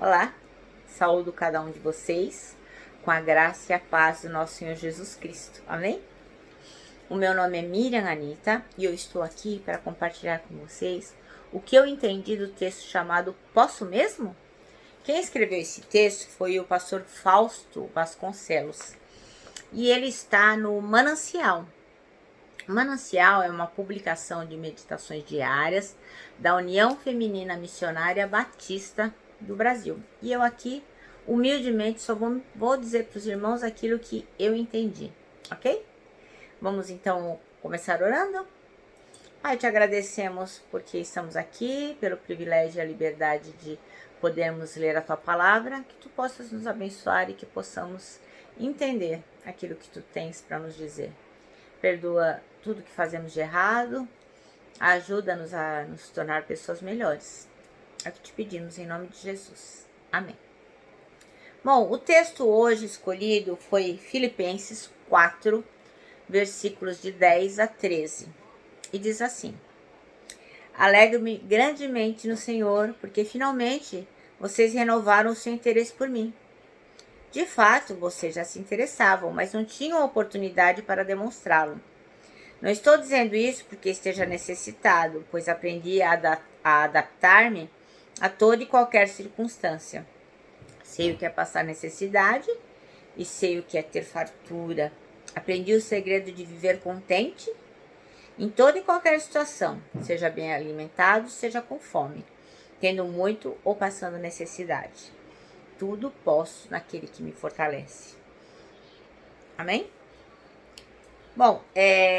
Olá, saúdo cada um de vocês com a graça e a paz do nosso Senhor Jesus Cristo. Amém? O meu nome é Miriam Anita e eu estou aqui para compartilhar com vocês o que eu entendi do texto chamado Posso Mesmo? Quem escreveu esse texto foi o pastor Fausto Vasconcelos e ele está no Manancial. Manancial é uma publicação de meditações diárias da União Feminina Missionária Batista do Brasil. E eu aqui, humildemente, só vou dizer para os irmãos aquilo que eu entendi, ok? Vamos então começar orando? Pai, te agradecemos porque estamos aqui, pelo privilégio e a liberdade de podermos ler a tua palavra, que tu possas nos abençoar e que possamos entender aquilo que tu tens para nos dizer. Perdoa tudo que fazemos de errado, ajuda-nos a nos tornar pessoas melhores. É o que te pedimos em nome de Jesus. Amém. Bom, o texto hoje escolhido foi Filipenses 4, versículos de 10 a 13. E diz assim: Alegro-me grandemente no Senhor, porque finalmente vocês renovaram o seu interesse por mim. De fato, vocês já se interessavam, mas não tinham oportunidade para demonstrá-lo. Não estou dizendo isso porque esteja necessitado, pois aprendi a adaptar-me a toda e qualquer circunstância. Sei o que é passar necessidade e sei o que é ter fartura. Aprendi o segredo de viver contente em toda e qualquer situação, seja bem alimentado, seja com fome, tendo muito ou passando necessidade. Tudo posso naquele que me fortalece. Amém? Bom,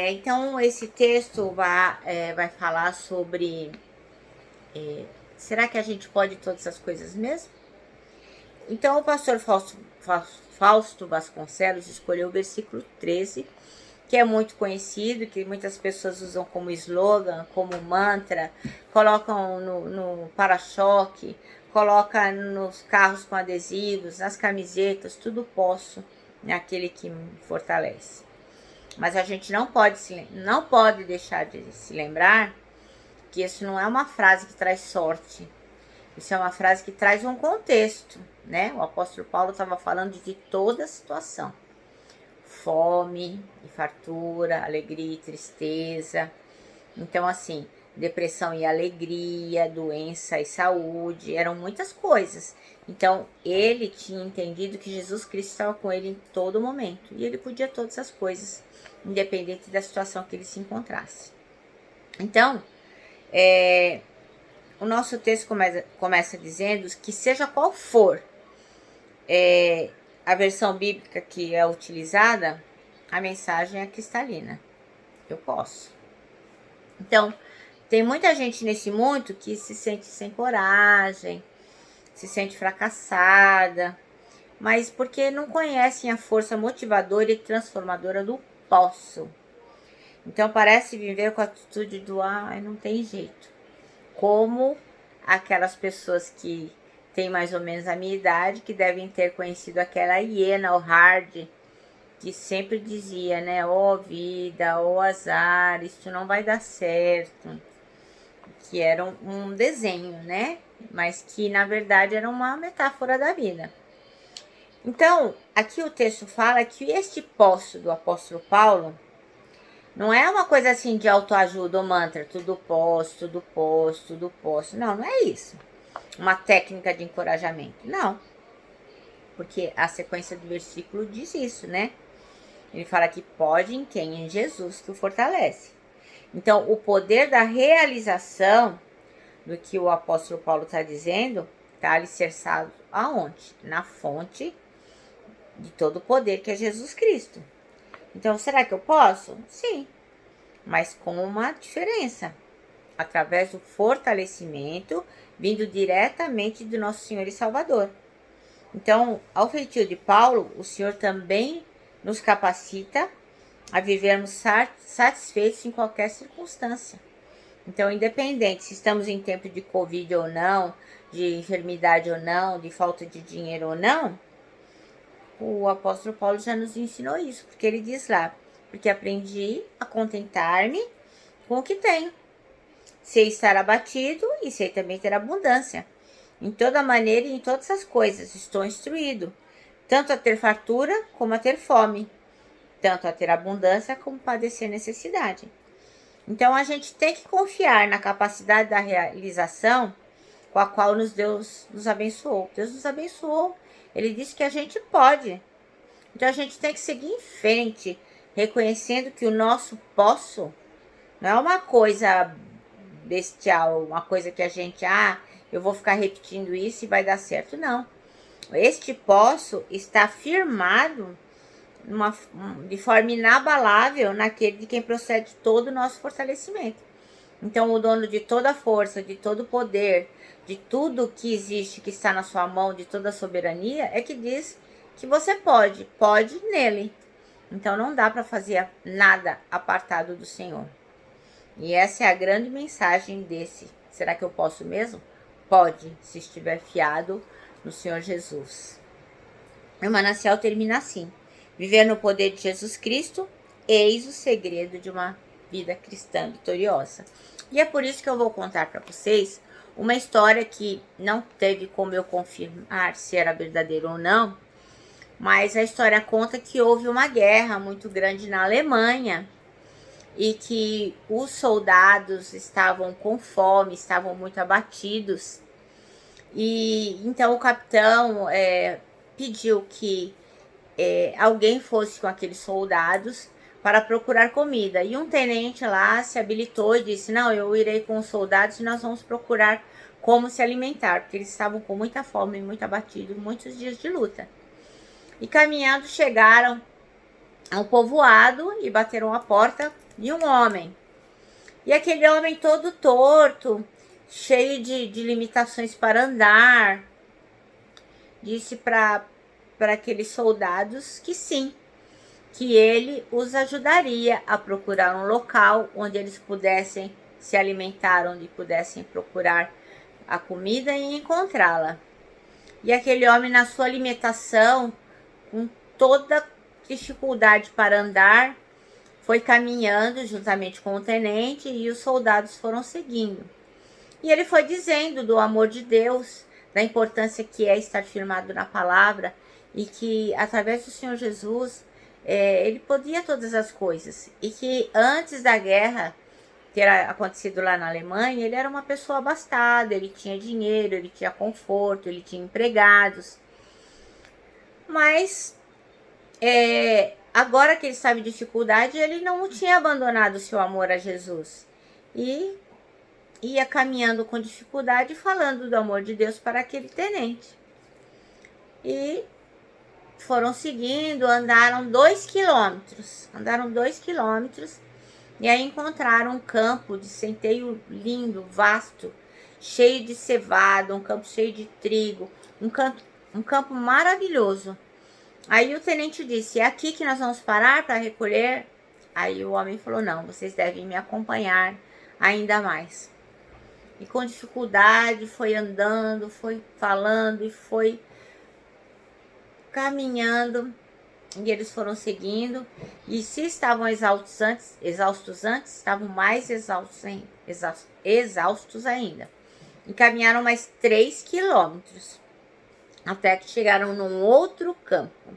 então esse texto vai falar sobre será que a gente pode todas as coisas mesmo? Então o pastor Fausto Vasconcelos escolheu o versículo 13, que é muito conhecido, que muitas pessoas usam como slogan, como mantra, colocam no para-choque, colocam nos carros com adesivos, nas camisetas, tudo posso naquele que me fortalece. Mas a gente não pode deixar de se lembrar que isso não é uma frase que traz sorte. Isso é uma frase que traz um contexto, né? O apóstolo Paulo estava falando de toda a situação. Fome e fartura, alegria e tristeza. Então, assim, depressão e alegria, doença e saúde, eram muitas coisas. Então, ele tinha entendido que Jesus Cristo estava com ele em todo momento. E ele podia todas as coisas, independente da situação que ele se encontrasse. Então, o nosso texto começa dizendo que seja qual for a versão bíblica que é utilizada, a mensagem é cristalina. Eu posso. Então, tem muita gente nesse mundo que se sente sem coragem, se sente fracassada, mas porque não conhecem a força motivadora e transformadora do posso. Então parece viver com a atitude do não tem jeito. Como aquelas pessoas que têm mais ou menos a minha idade, que devem ter conhecido aquela hiena, o Hard, que sempre dizia, né, vida, azar, isso não vai dar certo. Que era um desenho, né? Mas que na verdade era uma metáfora da vida. Então, aqui o texto fala que este posso do apóstolo Paulo não é uma coisa assim de autoajuda ou mantra, tudo posso, tudo posso, tudo posso. Não, não é isso. Uma técnica de encorajamento. Não. Porque a sequência do versículo diz isso, né? Ele fala que pode em quem? Em Jesus que o fortalece. Então, o poder da realização do que o apóstolo Paulo está dizendo está alicerçado aonde? Na fonte de todo o poder que é Jesus Cristo. Então, será que eu posso? Sim, mas com uma diferença. Através do fortalecimento vindo diretamente do nosso Senhor e Salvador. Então, ao feitio de Paulo, o Senhor também nos capacita a vivermos satisfeitos em qualquer circunstância. Então, independente se estamos em tempo de Covid ou não, de enfermidade ou não, de falta de dinheiro ou não, o apóstolo Paulo já nos ensinou isso, porque ele diz lá, porque aprendi a contentar-me com o que tenho. Sei estar abatido e sei também ter abundância. Em toda maneira e em todas as coisas estou instruído, tanto a ter fartura como a ter fome, tanto a ter abundância como padecer necessidade. Então a gente tem que confiar na capacidade da realização com a qual Deus nos abençoou. Deus nos abençoou. Ele disse que a gente pode. Então a gente tem que seguir em frente, reconhecendo que o nosso posso não é uma coisa bestial, uma coisa que a gente, eu vou ficar repetindo isso e vai dar certo. Não. Este posso está firmado de forma inabalável naquele de quem procede todo o nosso fortalecimento. Então, o dono de toda a força, de todo o poder, de tudo que existe, que está na sua mão, de toda a soberania, é que diz que você pode nele. Então, não dá para fazer nada apartado do Senhor. E essa é a grande mensagem desse. Será que eu posso mesmo? Pode, se estiver fiado no Senhor Jesus. O manancial termina assim: viver no poder de Jesus Cristo, eis o segredo de uma vida cristã vitoriosa. E é por isso que eu vou contar para vocês uma história que não teve como eu confirmar se era verdadeiro ou não, mas a história conta que houve uma guerra muito grande na Alemanha e que os soldados estavam com fome, estavam muito abatidos. E então o capitão pediu que alguém fosse com aqueles soldados para procurar comida. E um tenente lá se habilitou e disse: não, eu irei com os soldados e nós vamos procurar como se alimentar, porque eles estavam com muita fome, muito abatidos, muitos dias de luta. E caminhando chegaram ao povoado e bateram a porta de um homem. E aquele homem todo torto, cheio de limitações para andar, disse para aqueles soldados que sim, que ele os ajudaria a procurar um local onde eles pudessem se alimentar, onde pudessem procurar a comida e encontrá-la. E aquele homem, na sua limitação, com toda dificuldade para andar, foi caminhando juntamente com o tenente e os soldados foram seguindo. E ele foi dizendo do amor de Deus, da importância que é estar firmado na palavra e que através do Senhor Jesus ele podia todas as coisas. E que antes da guerra ter acontecido lá na Alemanha, ele era uma pessoa abastada, ele tinha dinheiro, ele tinha conforto, ele tinha empregados. Mas agora que ele estava em dificuldade, ele não tinha abandonado o seu amor a Jesus. E ia caminhando com dificuldade, falando do amor de Deus para aquele tenente. E foram seguindo, andaram 2 quilômetros. E aí encontraram um campo de centeio lindo, vasto, cheio de cevada, um campo cheio de trigo, um campo maravilhoso. Aí o tenente disse: é aqui que nós vamos parar para recolher? Aí o homem falou: não, vocês devem me acompanhar ainda mais. E com dificuldade foi andando, foi falando e foi caminhando. E eles foram seguindo. E se estavam exaustos antes, estavam mais exaustos ainda. E caminharam mais 3 quilômetros. Até que chegaram num outro campo.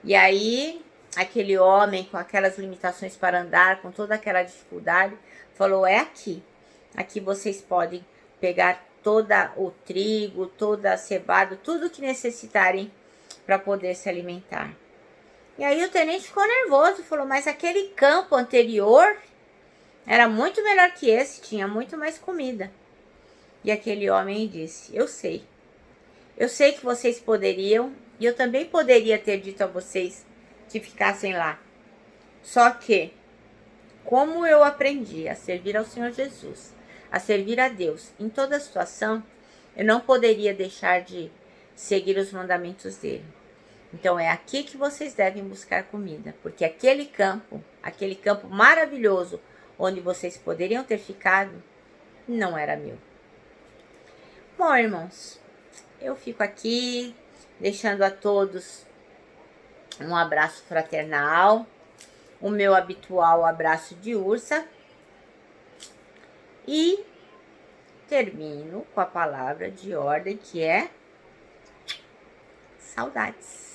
E aí, aquele homem com aquelas limitações para andar, com toda aquela dificuldade, falou: é aqui. Aqui vocês podem pegar todo o trigo, toda a cevada, tudo que necessitarem para poder se alimentar. E aí o tenente ficou nervoso, falou: mas aquele campo anterior era muito melhor que esse, tinha muito mais comida. E aquele homem disse: eu sei que vocês poderiam, e eu também poderia ter dito a vocês que ficassem lá. Só que, como eu aprendi a servir ao Senhor Jesus, a servir a Deus em toda situação, eu não poderia deixar de seguir os mandamentos dele. Então é aqui que vocês devem buscar comida, porque aquele campo maravilhoso onde vocês poderiam ter ficado, não era meu. Bom, irmãos, eu fico aqui deixando a todos um abraço fraternal, o meu habitual abraço de ursa. E termino com a palavra de ordem que é saudades.